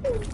Boom.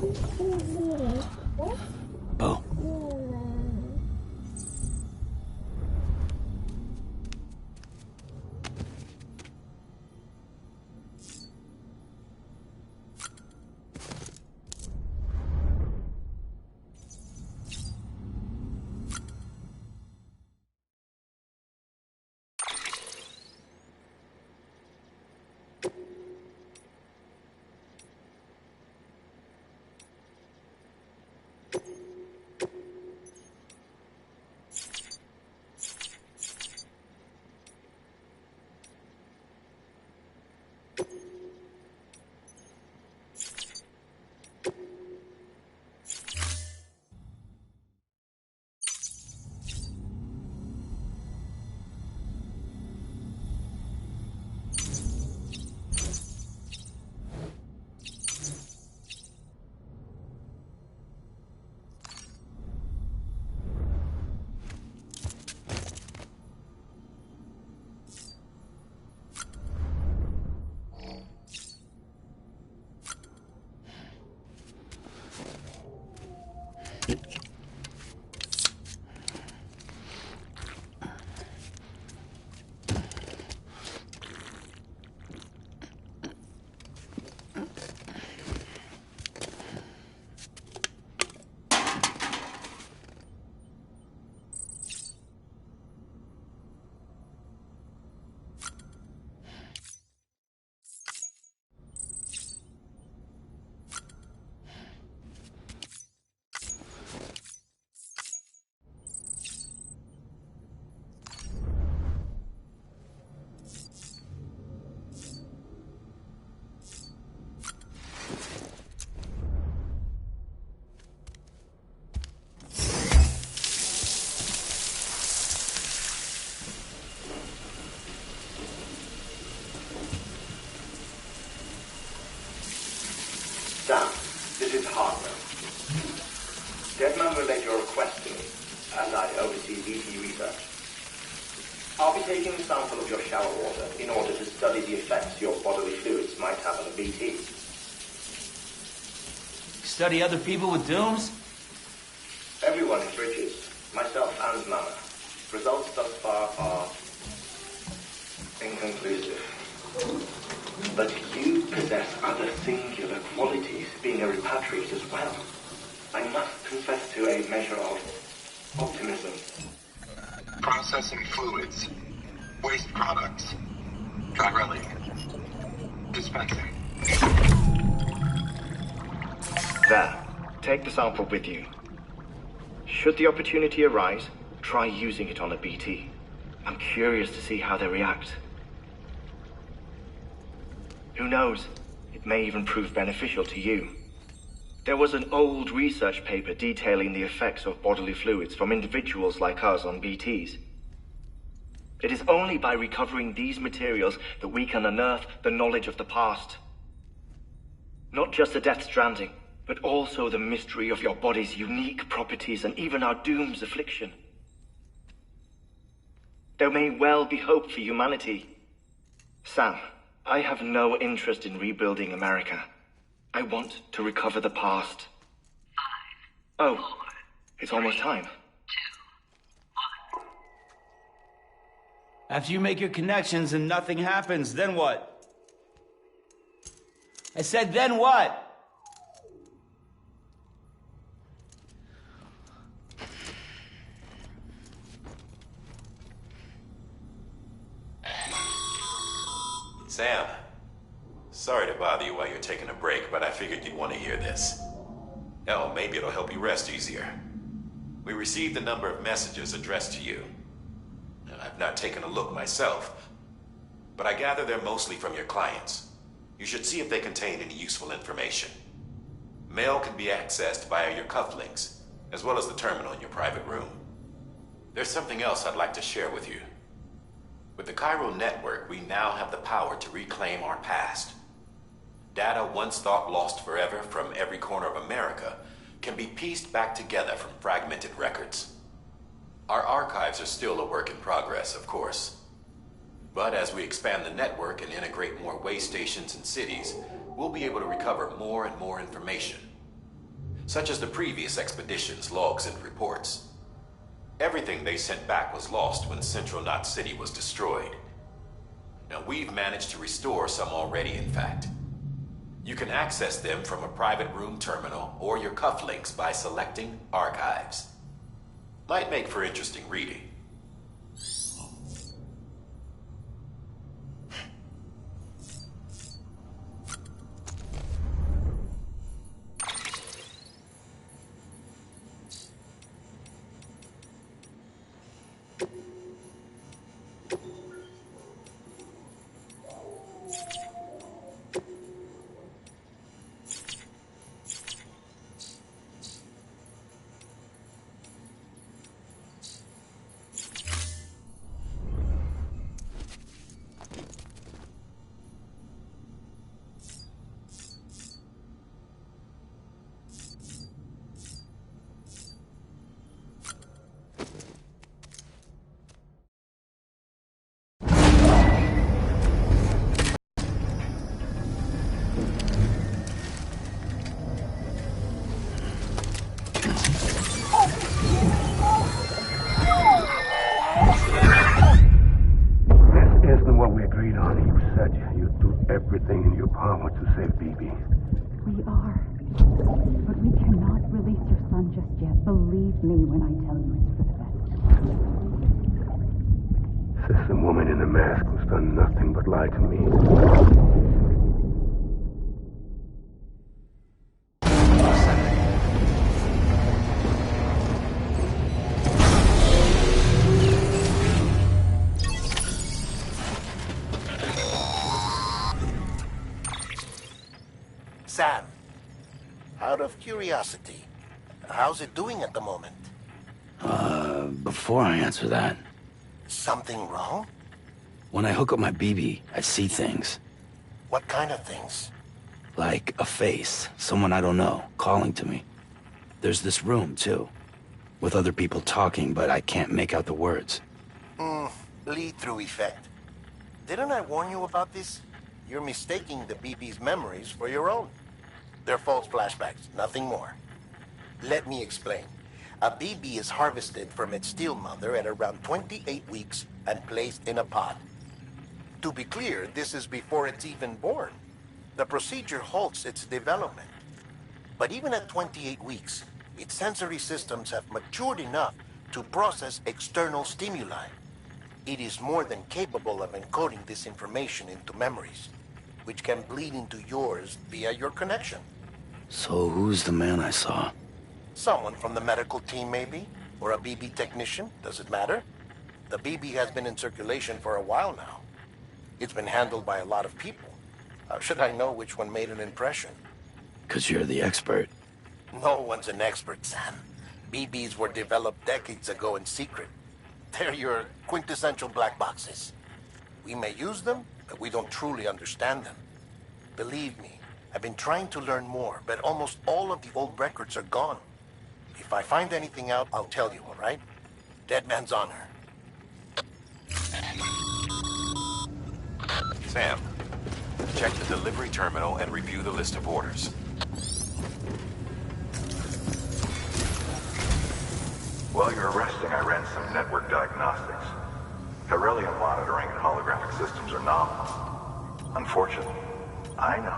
Sam, this is Harper. Deadman relayed your request to me, as I oversee VT research. I'll be taking a sample of your shower water in order to study the effects your bodily fluids might have on a VT. Study other people with dooms? Everyone is Richard, myself and Mama. Results thus far are inconclusive. But you possess other singular qualities, being a repatriate as well. I must confess to a measure of optimism. Processing fluids. Waste products. Dry dispensing. There. Take the sample with you. Should the opportunity arise, try using it on a BT. I'm curious to see how they react. Who knows? It may even prove beneficial to you. There was an old research paper detailing the effects of bodily fluids from individuals like us on BTs. It is only by recovering these materials that we can unearth the knowledge of the past. Not just the death stranding, but also the mystery of your body's unique properties and even our doom's affliction. There may well be hope for humanity. Sam, I have no interest in rebuilding America. I want to recover the past. 5, 4, it's almost time. 2, 1. After you make your connections and nothing happens, then what? I said, then what? Sam, sorry to bother you while you're taking a break, but I figured you'd want to hear this. Hell, maybe it'll help you rest easier. We received a number of messages addressed to you. I've not taken a look myself, but I gather they're mostly from your clients. You should see if they contain any useful information. Mail can be accessed via your cufflinks, as well as the terminal in your private room. There's something else I'd like to share with you. With the Cairo network, we now have the power to reclaim our past. Data once thought lost forever from every corner of America can be pieced back together from fragmented records. Our archives are still a work in progress, of course. But as we expand the network and integrate more way stations and cities, we'll be able to recover more and more information, such as the previous expedition's logs and reports. Everything they sent back was lost when Central Knot City was destroyed. Now, we've managed to restore some already, in fact. You can access them from a private room terminal or your cufflinks by selecting Archives. Might make for interesting reading. Everything in your power to save BB. We are. But we cannot release your son just yet. Believe me when I tell you it's for the best. Says some woman in a mask who's done nothing but lie to me. Sam, out of curiosity, how's it doing at the moment? Before I answer that, Something wrong? when I hook up my BB, I see things. What kind of things? Like a face, someone I don't know, calling to me. There's this room, too, with other people talking, but I can't make out the words. Lead-through effect. Didn't I warn you about this? You're mistaking the BB's memories for your own. They're false flashbacks, nothing more. Let me explain. A BB is harvested from its steel mother at around 28 weeks and placed in a pod. To be clear, this is before it's even born. The procedure halts its development. But even at 28 weeks, its sensory systems have matured enough to process external stimuli. It is more than capable of encoding this information into memories, which can bleed into yours via your connection. So who's the man I saw? Someone from the medical team, maybe? Or a BB technician? Does it matter? The BB has been in circulation for a while now. It's been handled by a lot of people. How should I know which one made an impression? 'Cause you're the expert. No one's an expert, Sam. BBs were developed decades ago in secret. They're your quintessential black boxes. We may use them, but we don't truly understand them. Believe me, I've been trying to learn more, but almost all of the old records are gone. If I find anything out, I'll tell you, all right? Dead man's honor. Sam, check the delivery terminal and review the list of orders. While you're resting, I ran some network diagnostics. Beryllium monitoring and holographic systems are nominal. Unfortunately, I know.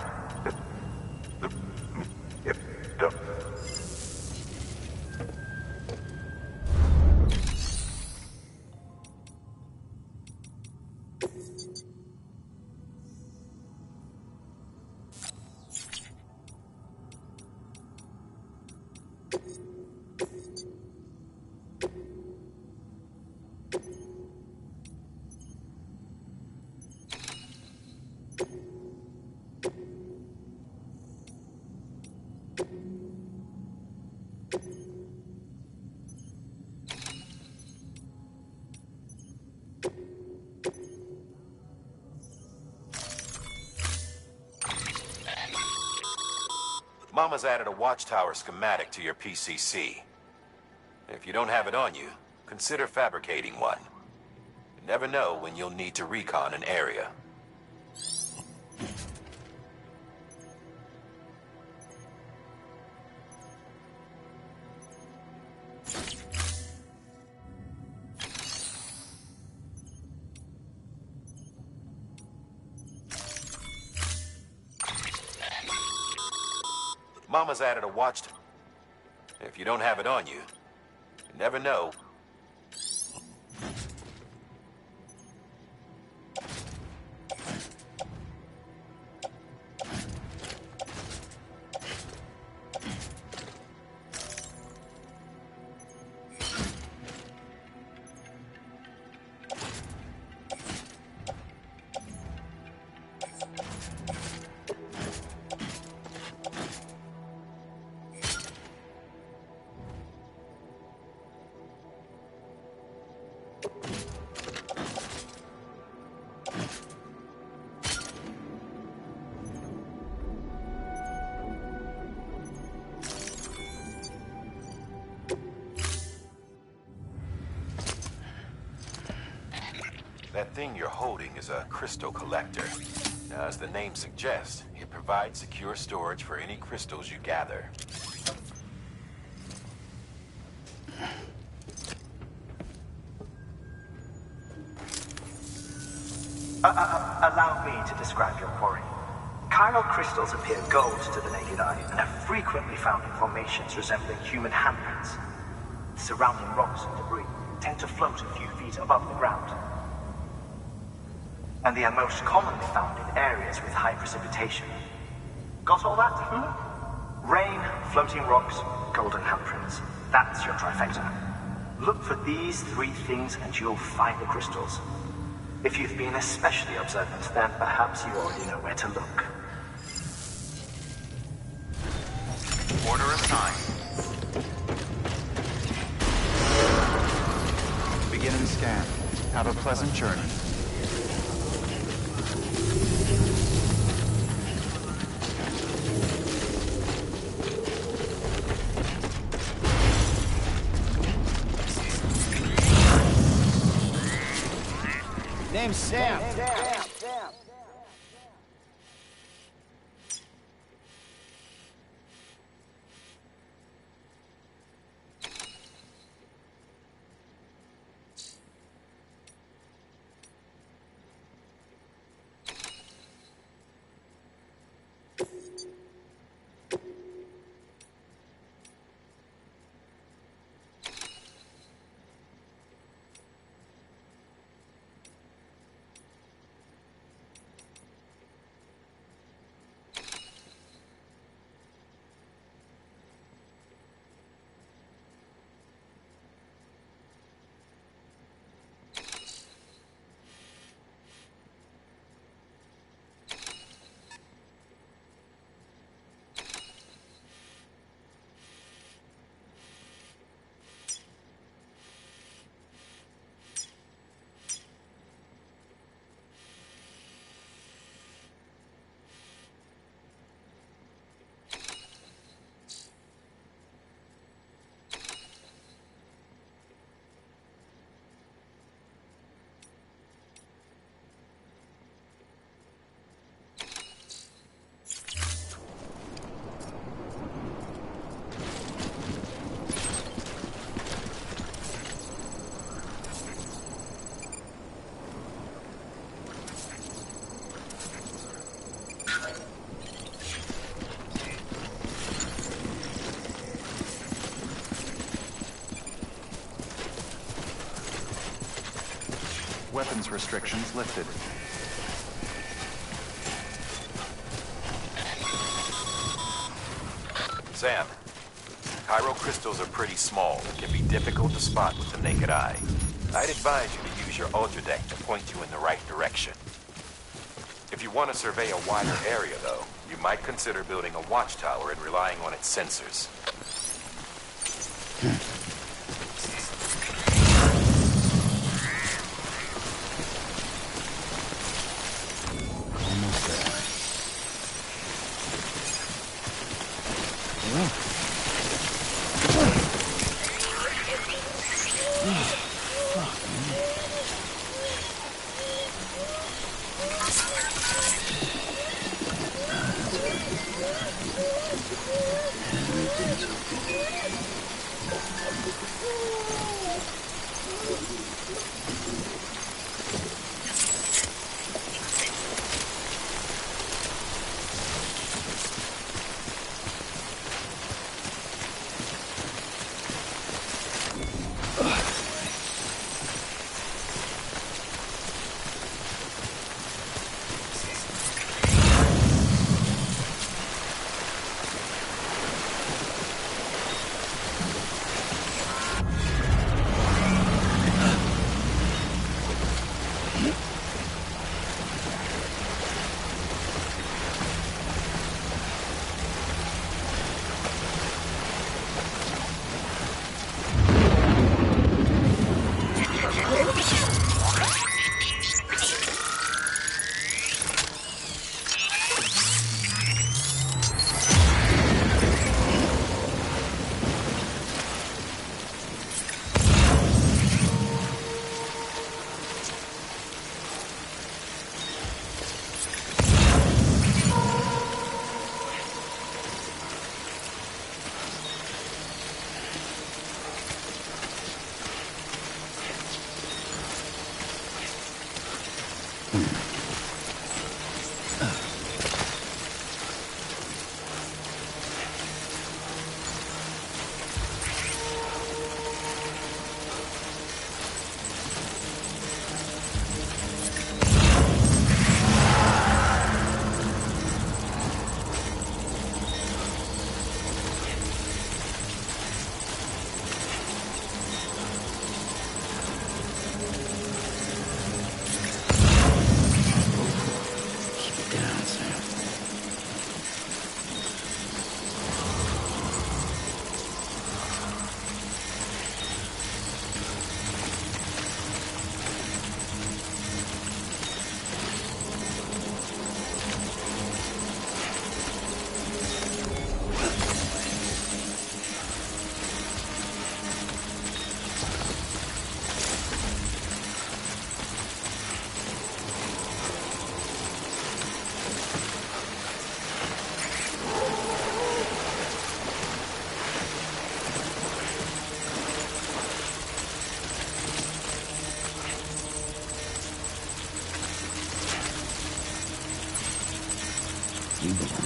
Mama's added a watchtower schematic to your PCC. If you don't have it on you, consider fabricating one. You never know when you'll need to recon an area. Mama's added a watch to... If you don't have it on you, you never know. That thing you're holding is a crystal collector. Now, as the name suggests, it provides secure storage for any crystals you gather. Allow me to describe your quarry. Chiral crystals appear gold to the naked eye and are frequently found in formations resembling human handprints. Surrounding rocks and debris tend to float a few feet above the ground. And they are most commonly found in areas with high precipitation. Got all that? Rain, floating rocks, golden handprints. That's your trifecta. Look for these three things and you'll find the crystals. If you've been especially observant, then perhaps you already know where to look. Order assigned. Beginning scan. Have a pleasant journey. Name's Sam. Weapons restrictions lifted. Sam, chiral crystals are pretty small and can be difficult to spot with the naked eye. I'd advise you to use your ultra deck to point you in the right direction. If you want to survey a wider area, though, you might consider building a watchtower and relying on its sensors.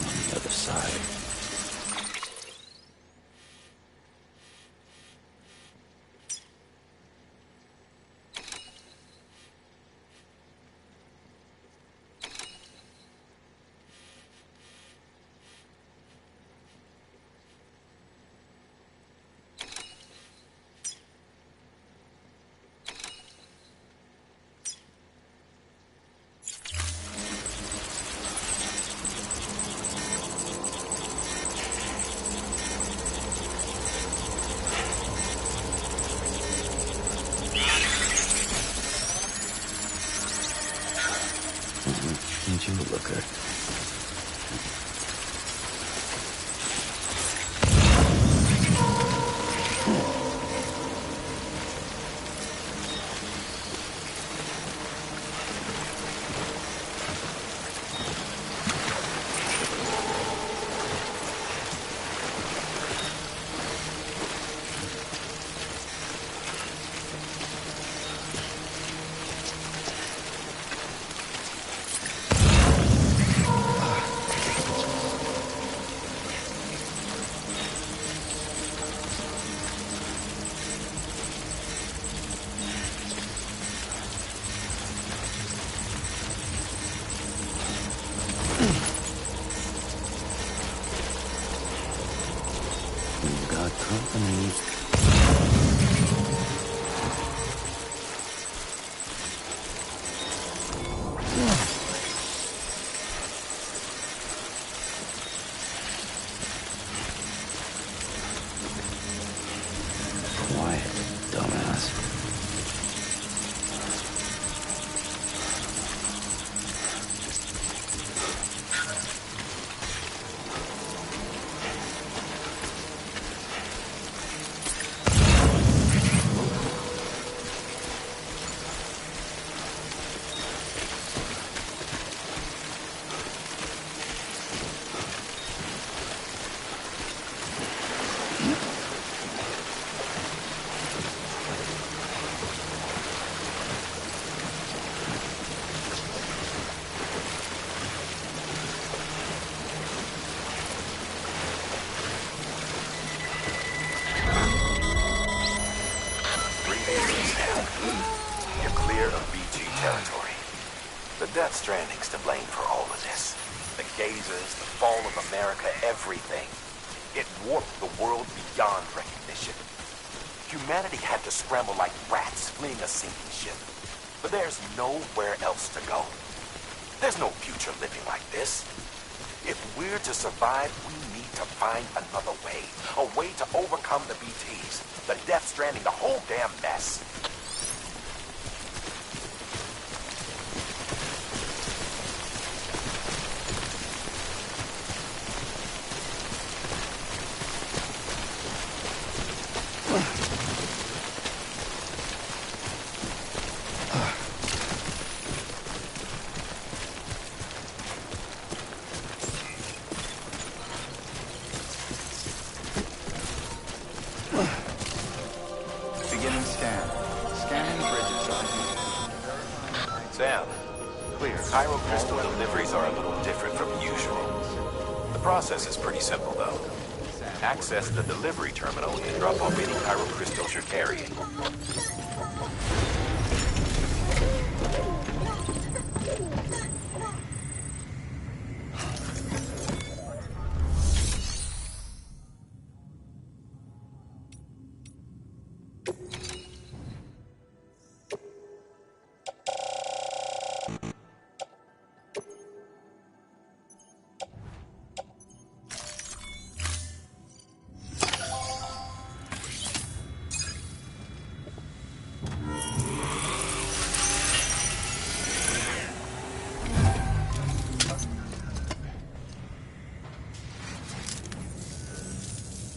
the other side. Ain't you a looker? Company. Quiet, dumbass. Stranding's to blame for all of this. The gazers, the fall of America, everything. It warped the world beyond recognition. Humanity had to scramble like rats fleeing a sinking ship. But there's nowhere else to go. There's no future living like this. If we're to survive, we need to find another way. A way to overcome the BTs, the Death Stranding, the whole damn mess. Sam, clear. Crystal deliveries are a little different from usual. The process is pretty simple, though. Access the delivery terminal and drop off any crystals you're carrying.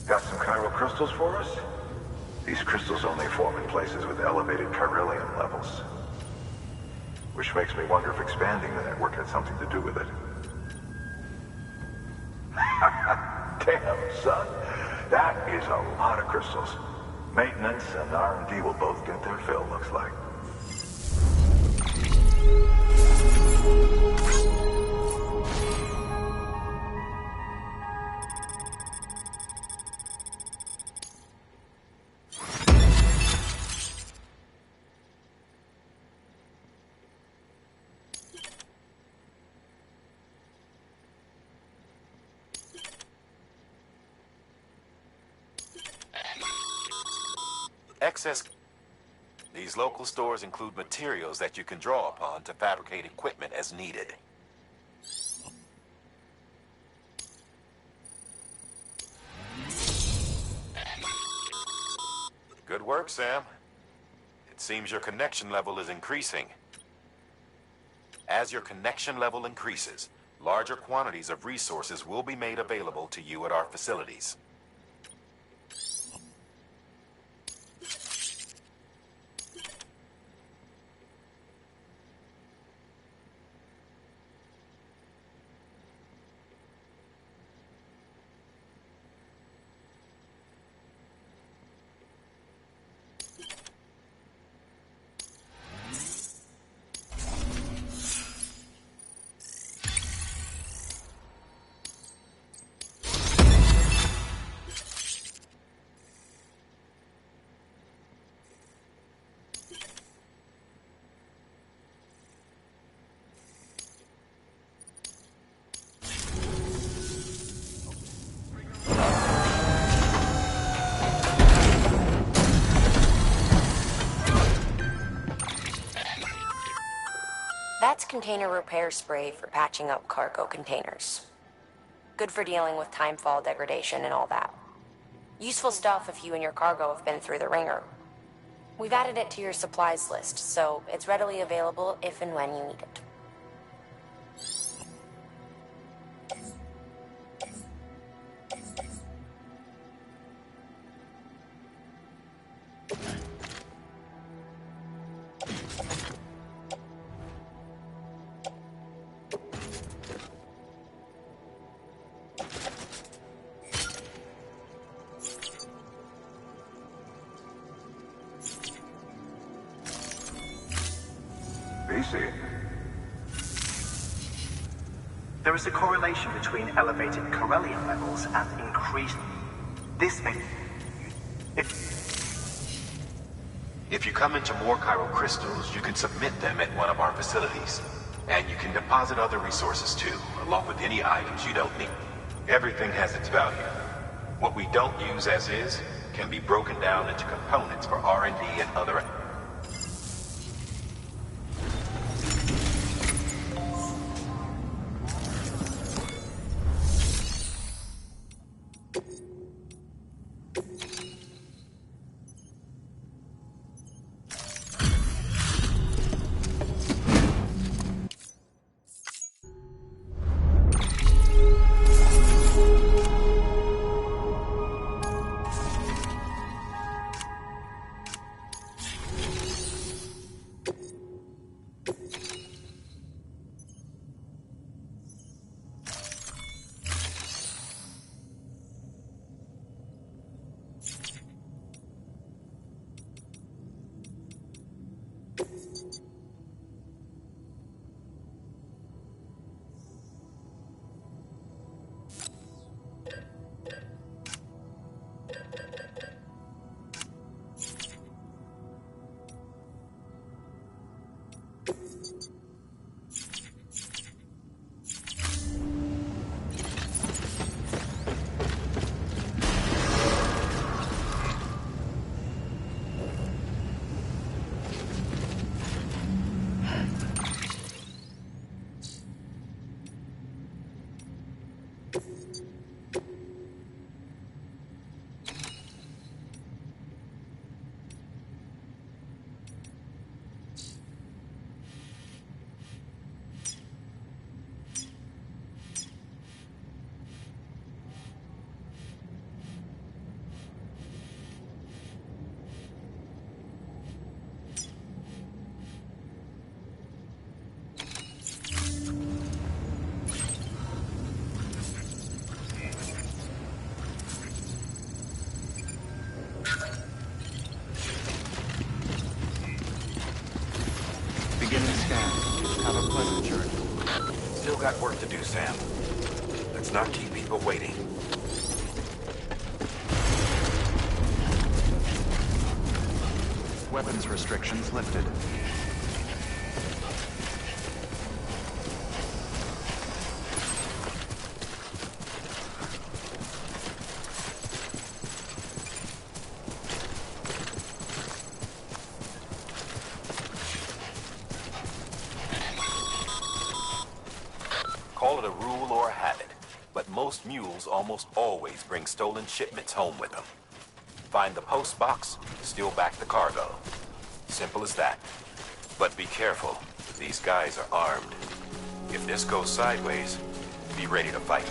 Got some crystals for us? These crystals only form in places with elevated chiralium levels. Which makes me wonder if expanding the network had something to do with it. Damn, son. That is a lot of crystals. Maintenance and R&D will both get their fill, looks like. access. These local stores include materials that you can draw upon to fabricate equipment as needed. Good work, Sam. It seems your connection level is increasing. As your connection level increases, larger quantities of resources will be made available to you at our facilities. That's container repair spray for patching up cargo containers. Good for dealing with timefall degradation and all that. Useful stuff if you and your cargo have been through the ringer. We've added it to your supplies list, so it's readily available if and when you need it. There is a correlation between elevated Corellian levels and increased... This may... If you come into more chiral crystals, you can submit them at one of our facilities. And you can deposit other resources too, along with any items you don't need. Everything has its value. What we don't use as is can be broken down into components for R&D and other... Still got work to do, Sam. Let's not keep people waiting. Weapons restrictions lifted. most mules almost always bring stolen shipments home with them. Find the post box, steal back the cargo. Simple as that. But be careful. These guys are armed. If this goes sideways, be ready to fight.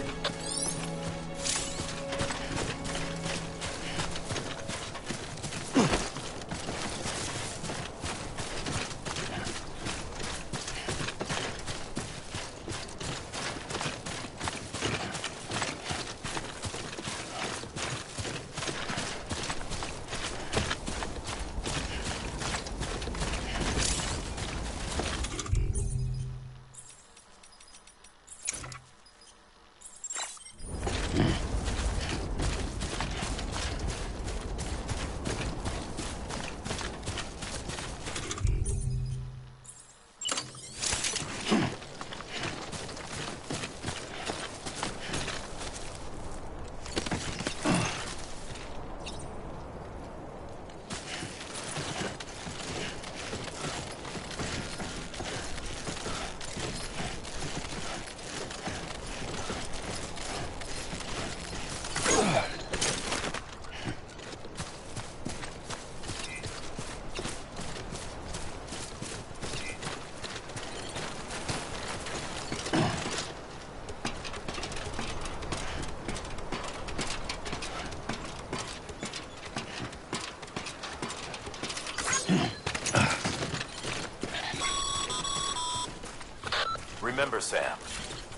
Remember, Sam,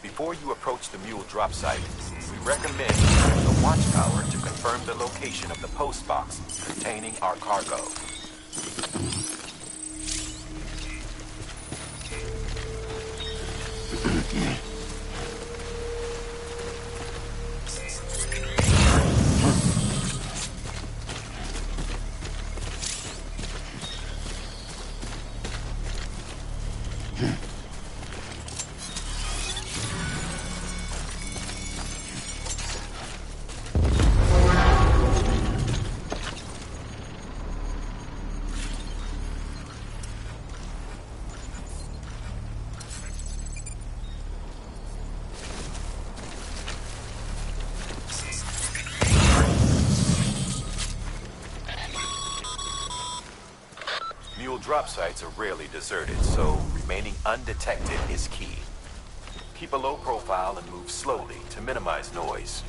before you approach the mule drop site, we recommend using the watchtower to confirm the location of the post box containing our cargo. Drop sites are rarely deserted, so remaining undetected is key. Keep a low profile and move slowly to minimize noise.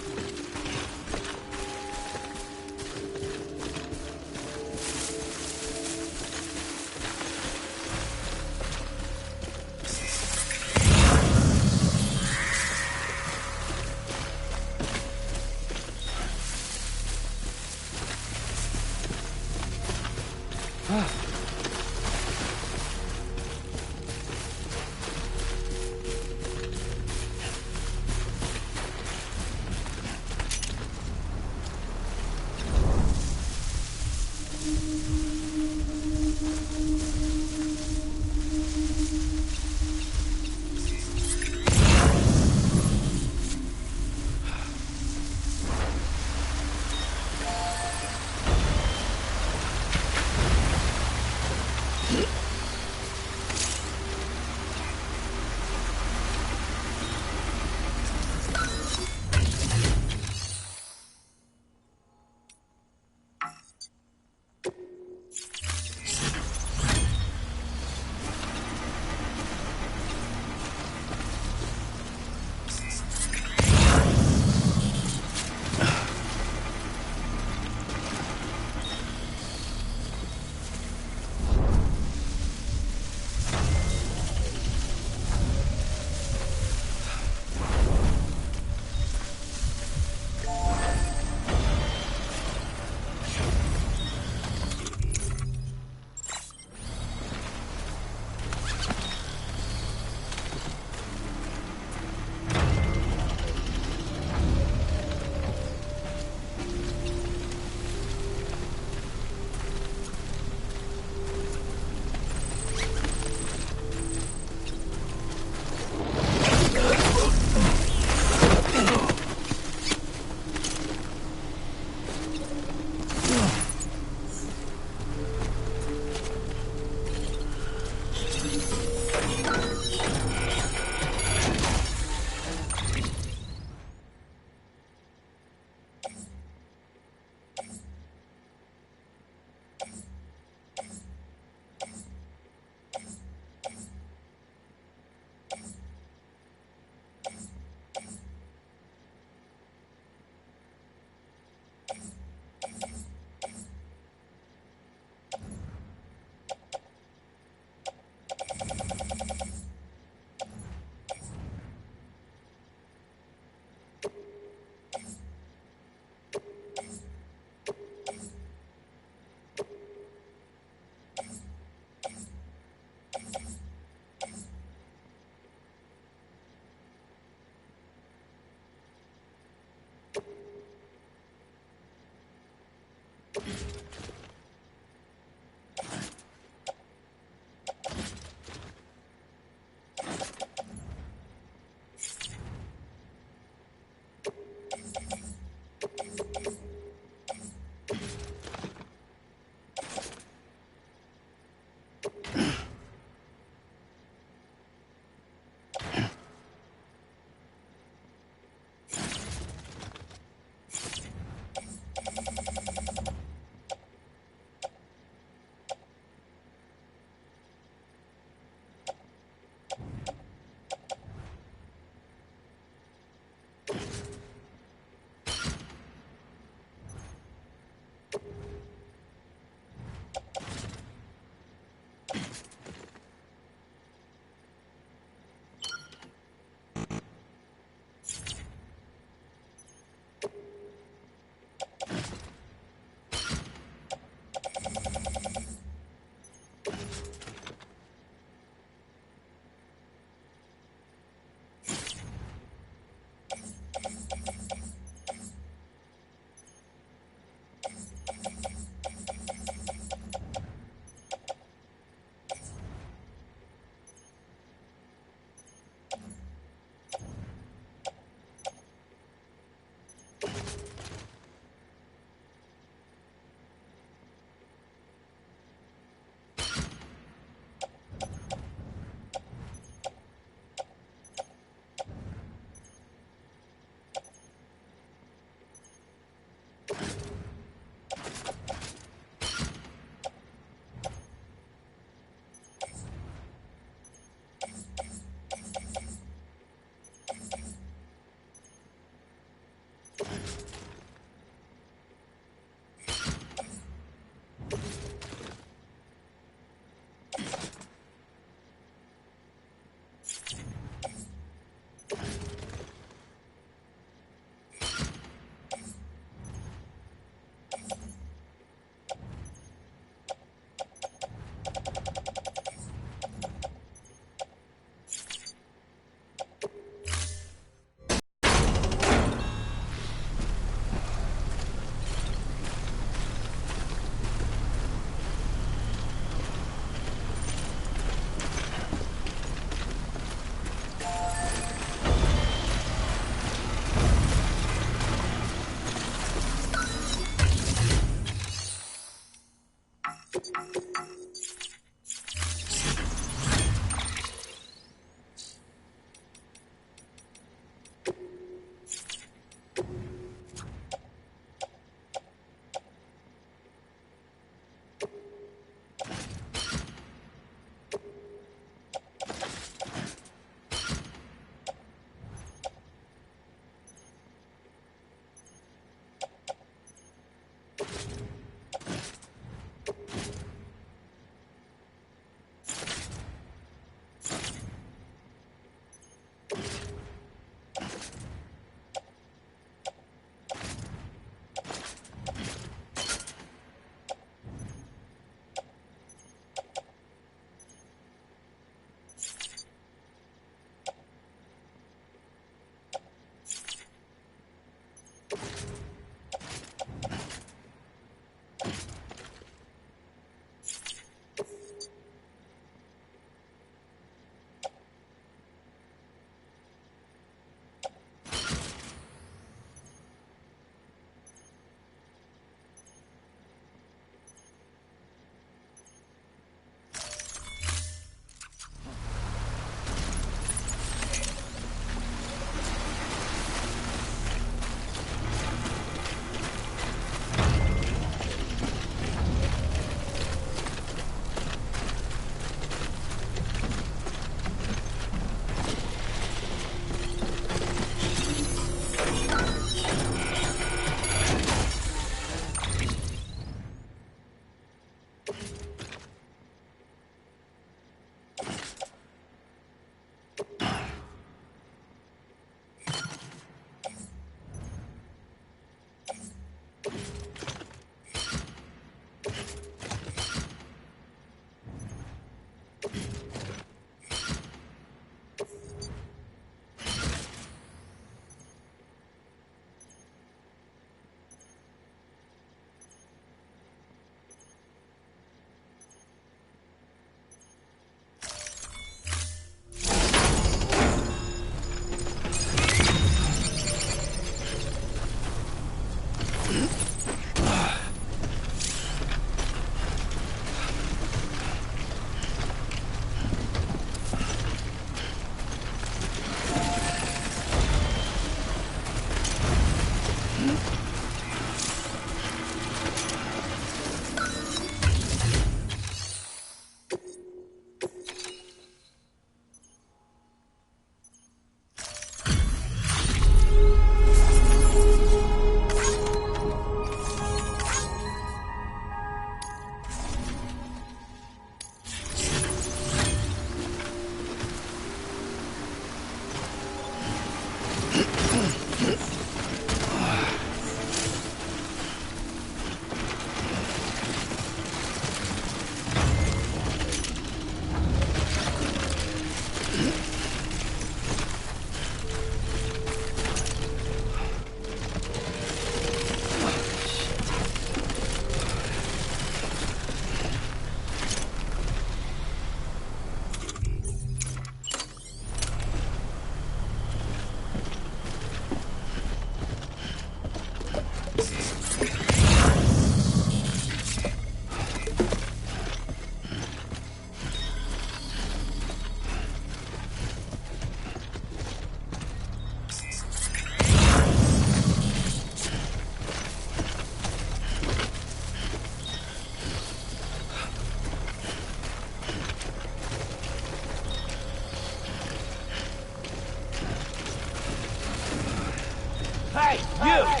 Hey, you!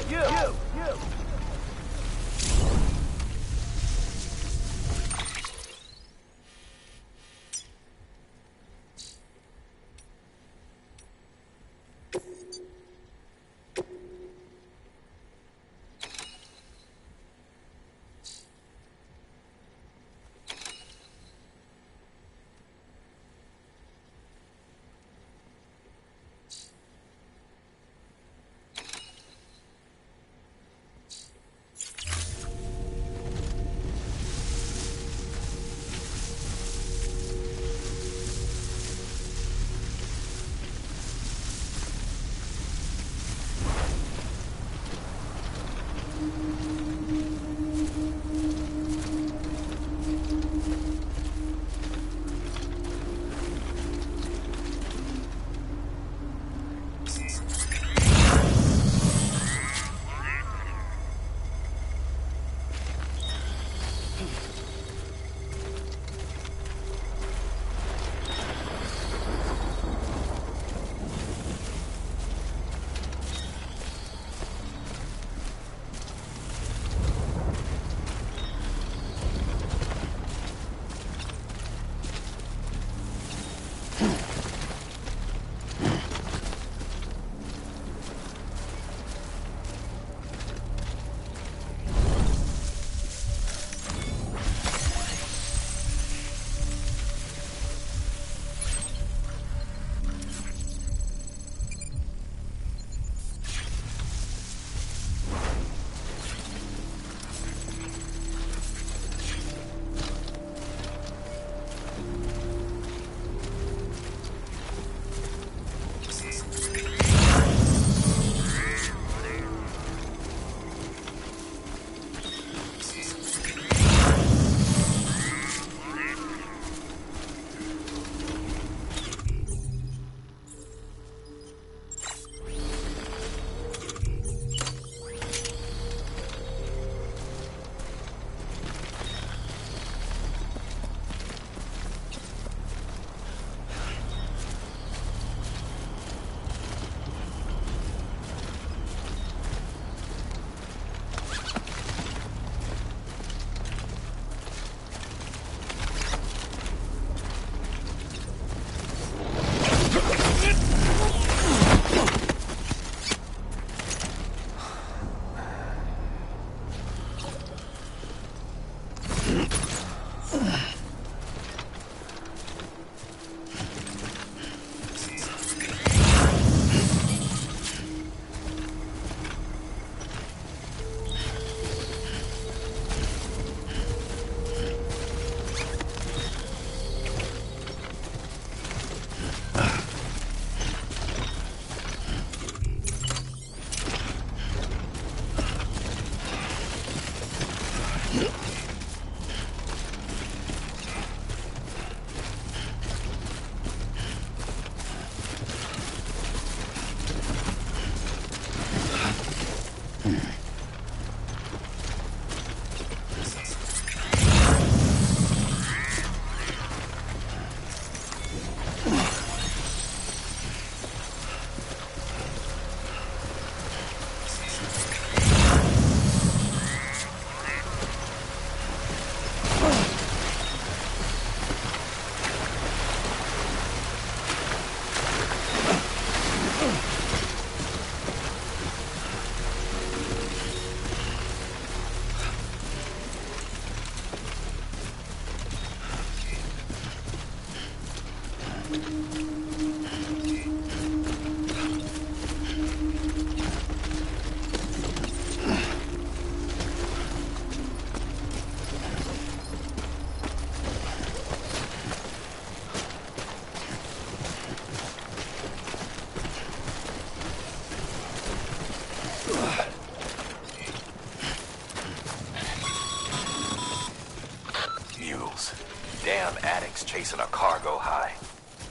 Damn addicts chasing a cargo high.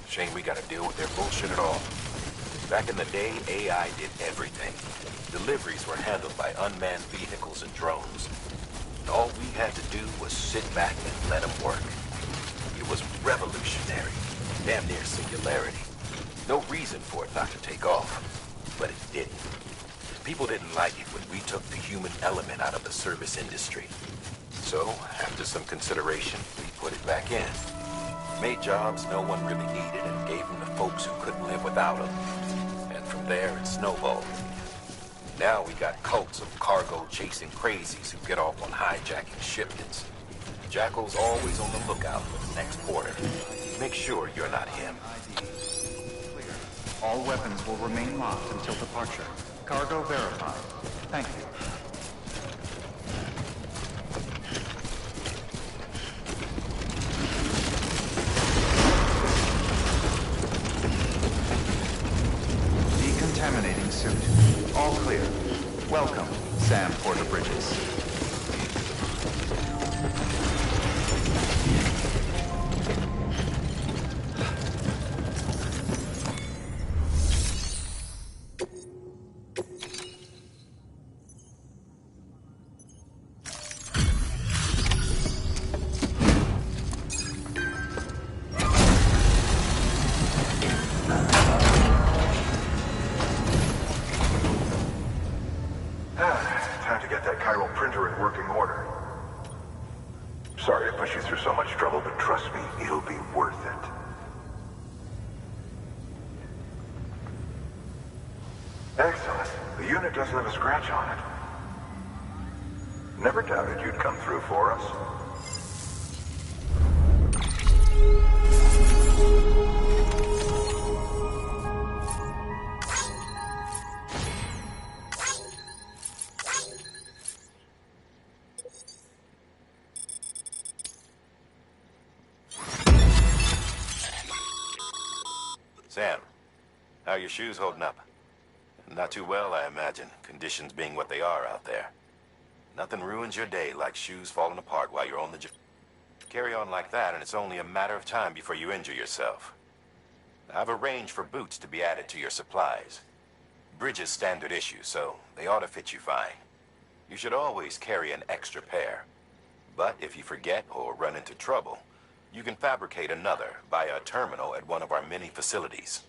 Shame we gotta deal with their bullshit at all. Back in the day, AI did everything. Deliveries were handled by unmanned vehicles and drones. All we had to do was sit back and let them work. It was revolutionary, damn near singularity. No reason for it not to take off, but it didn't. People didn't like it when we took the human element out of the service industry. So, after some consideration, we put it back in. Made jobs no one really needed and gave them to folks who couldn't live without them. And from there, it snowballed. Now we got cults of cargo-chasing crazies who get off on hijacking shipments. Jackal's always on the lookout for the next order. Make sure you're not him. All weapons will remain locked until departure. Cargo verified. Thank you. Decontaminating suit. All clear. Welcome, Sam Porter-Bridges. Time to get that chiral printer in working order. Sorry to push you through so much trouble, but trust me, it'll be worth it. Excellent. The unit doesn't have a scratch on it. Never doubted you'd come through for us. Sam, how are your shoes holding up? Not too well, I imagine, conditions being what they are out there. Nothing ruins your day like shoes falling apart while you're on the job. Carry on like that, and it's only a matter of time before you injure yourself. I've arranged for boots to be added to your supplies. Bridges standard issue, so they ought to fit you fine. You should always carry an extra pair. But if you forget or run into trouble, you can fabricate another via a terminal at one of our many facilities.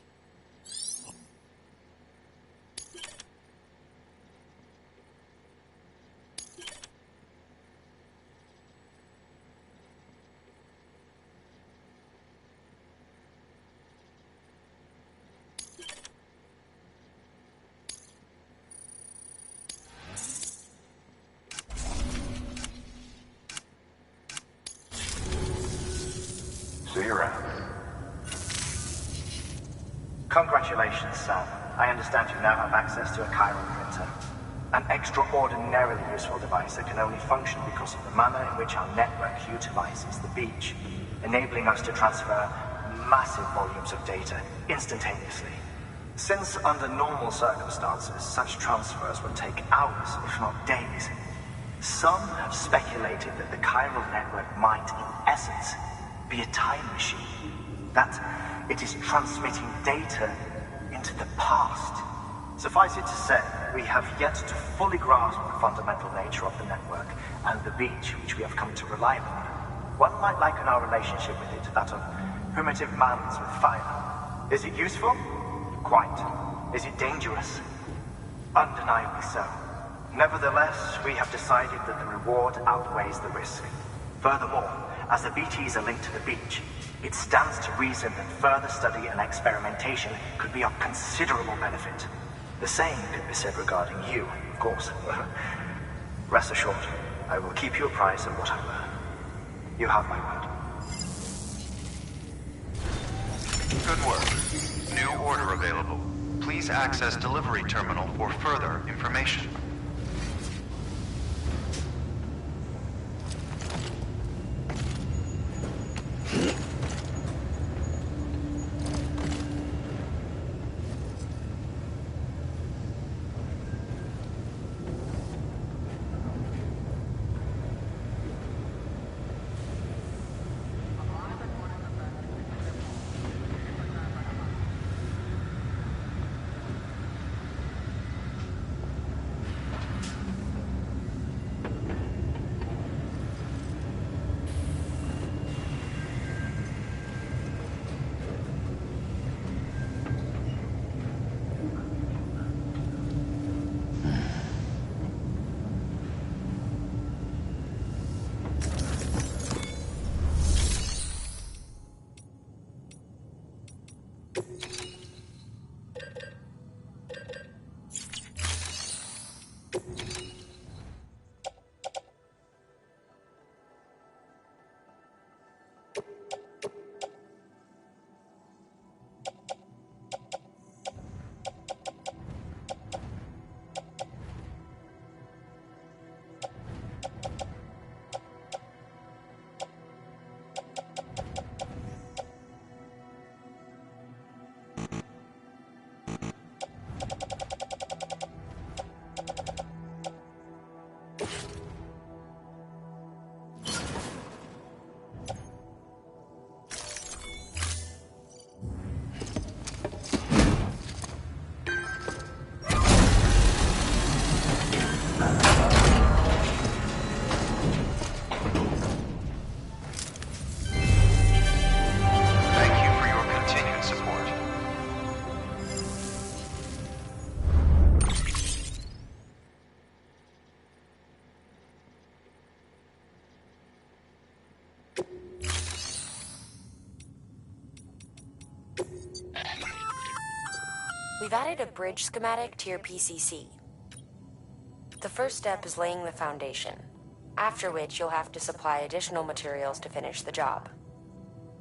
See you around. Congratulations, Sam. I understand you now have access to a chiral printer. An extraordinarily useful device that can only function because of the manner in which our network utilizes the beach, enabling us to transfer massive volumes of data instantaneously. Since under normal circumstances, such transfers would take hours, if not days, some have speculated that the chiral network might, in essence, be a time machine. That it is transmitting data into the past. Suffice it to say, we have yet to fully grasp the fundamental nature of the network and the beach which we have come to rely upon. One might liken our relationship with it to that of primitive mans with fire. Is it useful? Quite. Is it dangerous? Undeniably so. Nevertheless, we have decided that the reward outweighs the risk. Furthermore, as the BTs are linked to the beach, it stands to reason that further study and experimentation could be of considerable benefit. The same could be said regarding you, of course. Rest assured, I will keep you apprised of what I learn. You have my word. Good work. New order available. Please access delivery terminal for further information. We've added a bridge schematic to your PCC. The first step is laying the foundation, after which you'll have to supply additional materials to finish the job.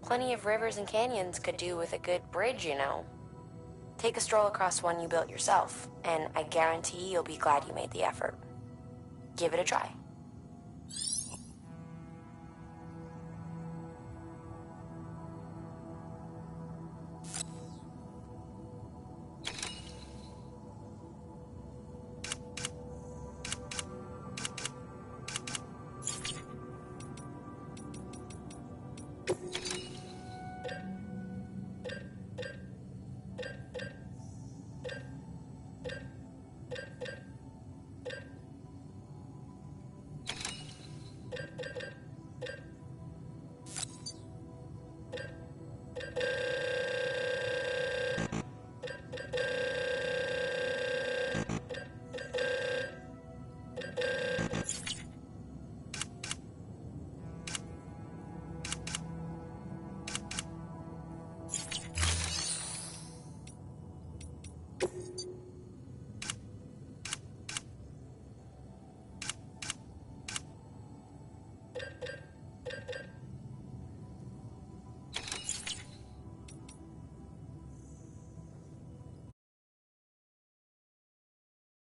Plenty of rivers and canyons could do with a good bridge, you know. Take a stroll across one you built yourself, and I guarantee you'll be glad you made the effort. Give it a try.